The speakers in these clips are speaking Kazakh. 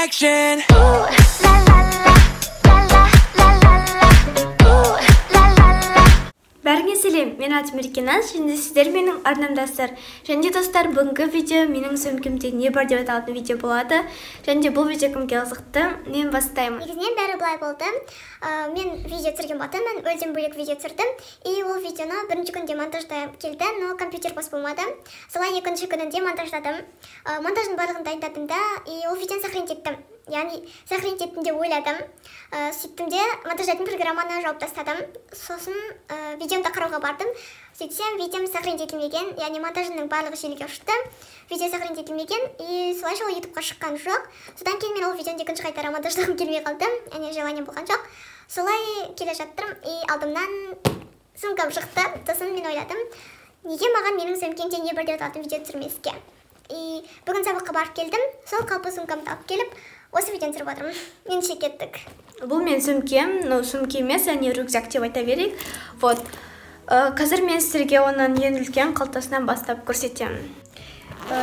action. Бәріңе сәлем, мен аты Меркеназ, және сіздер менің арнамдастар. Және достар, бүгінгі видео менің сөмкемде не бар деп аталатын видео болады. Және бұл видео кімге қызықты, мен бастаймын. Негізінен бәрі былай болды. Мен видео түсірген болатын, мен өлден бөлек видео түсірдім. И ол видеоны бірінші күнде монтажда келді, но компьютер бос болмады. Солай екінші күнінде монтаждадым. Монтаждың барлығын дайындадым да, и ол видеоны сохранить яғни сохранить еттім деп ойладым. Сөйттім де монтаждайтын программаны жауып тастадым. Сосын видеомды қарауға бардым. Сөйтсем видеом сохранить етілмеген, яғни монтажының барлығы желіге ұшты. Видео сохранить етілмеген, и солайша ол ютубқа шыққан жоқ. Содан кейін мен ол видеоны екінші қайтара монтаждағым келмей қалдым, яғни желание болған жоқ. Солай келе жаттым, и алдымнан сөмкем шықты. Сосын мен ойладым, неге маған менің сөмкемде не бар деп аталатын видео түсірмеске. И бүгін сабаққа барып келдім, сол қалпы сөмкемді алып келіп, осы видеоны түсіріп отырмын. Менше кеттік. Бұл мен сөмкем, но сөмке емес, яғни рюкзак деп айта берейік. Вот. Қазір мен сіздерге оның ең үлкен қалтасынан бастап көрсетемін.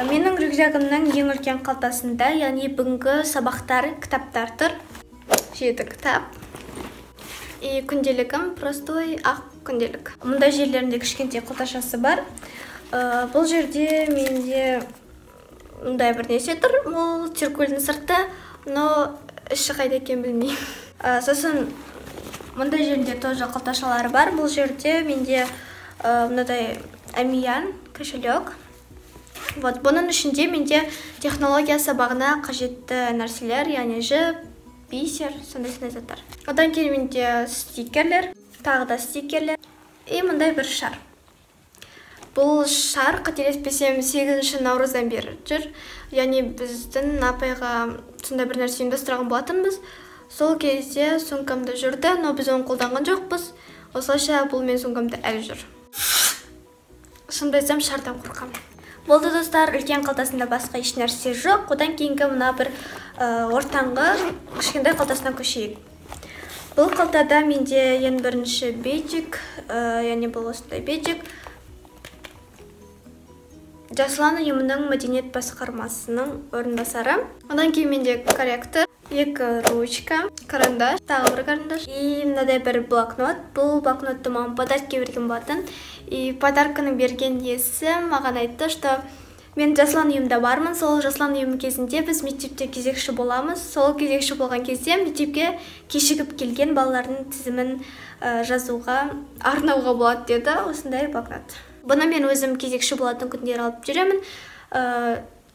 Менің рюкзагымның ең үлкен қалтасында, яғни бүгінгі сабақтар, кітаптар тұр. Жеті кітап. И күнделігім простой ақ күнделік. Мұндай жерлерінде кішкентай қалташасы бар. Бұл жерде менде мұндай бір нәрсе тұр. Ол циркульдің сырты, но іші қайда екенін білмеймін. Сосын мұндай жерде тоже қалташалары бар. Бұл жерде менде мынадай әмиян кошелек. Вот, бұның ішінде менде технология сабағына қажетті нәрселер, яғни жіп, бисер, сондай заттар. Одан кейін менде стикерлер, тағы да стикерлер. И мұндай бір шар. Бұл шар, қателеспесем, 8 наурыздан бері жүр. Яғни біздің апайға сондай бір нәрсе ұйымдастырған болатынбыз. Сол кезде сөмкемді жүрді, но біз оны қолданған жоқпыз. Осылайша бұл мен сөмкемді әлі жүр. Шынымды айтсам, шардан қорқамын. Болды достар, үлкен қалтасында басқа еш нәрсе жоқ. Одан кейінгі мына бір ортаңғы кішкентай қалтасынан көшейік. Бұл қалтада менде ең бірінші бейджик, яғни бұл осындай бейджик. Жасылан ұйымының мәдениет басқармасының орынбасары. Одан кейін менде корректор, екі ручка, карандаш, тағы бір карандаш. И мынадай бір блокнот. Бұл блокнотты маған подаркаға берген болатын. И подарканы берген иесі маған айтты, что мен жасылан ұйымда бармын. Сол жасылан ұйымы кезінде біз мектепте кезекші боламыз. Сол кезекші болған кезде мектепке кешігіп келген балалардың тізімін жазуға, арнауға болады деді. Осындай блокнот. Бұны мен өзім кезекші болатын күндер алып жүремін,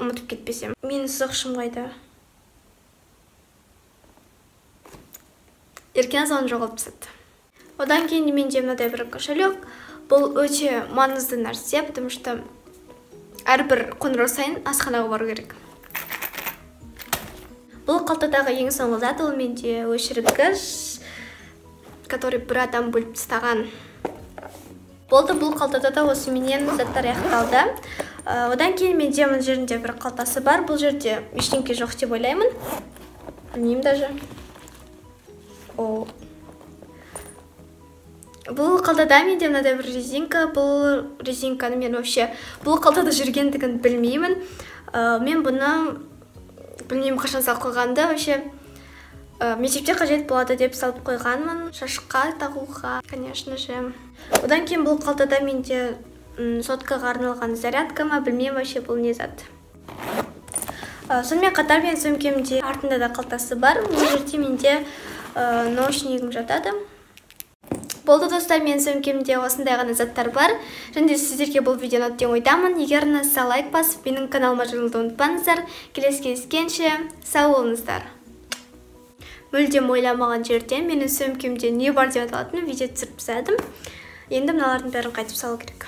ұмытып кетпесем. Менің сызықшым қайда? Еркеназ оны жоғалып тастады. Одан кейін менде мынадай бір кошелек. Бұл өте маңызды нәрсе, потому что әрбір қоңырау сайын асханаға бару керек. Бұл қалтадағы ең соңғы зат, ол менде өшіргіш, который бір адам бөліп тастаған. Болды, бұл қалтада да осы менен заттар аяқталды. Одан кейін менде мына жерінде бір қалтасы бар. Бұл жерде ештеңке жоқ деп ойлаймын. Білмеймін даже. Бұл қалтада менде мынадай бір резинка. Бұл резинканы мен вообще бұл қалтада жүргендігін білмеймін. Мен бұны білмеймін қашан салып қойғанды. Вообще мектепте қажет болады деп салып қойғанмын. Шашқа тағуға, конечно же. Одан кейін бұл қалтада менде соткаға арналған зарядка ма, білмеймін вообще бұл не зат. Сонымен қатар мен сөмкемде артында да қалтасы бар. Бұл жерде менде наушнигім жатады. Болды достар, мен сөмкемде осындай ғана заттар бар. Және сіздерге бұл видеоны өткен ойдамын. Егер ұнаса лайк басып, менің каналыма жазылуды ұмытпаңыздар. Келесі кездескенше сау болыңыздар. Мүлдем ойламаған жерден менің сөмкемде не бар деп аталатын видео түсіріп тастадым. Енді мыналардың бәрін қайтып салу керек.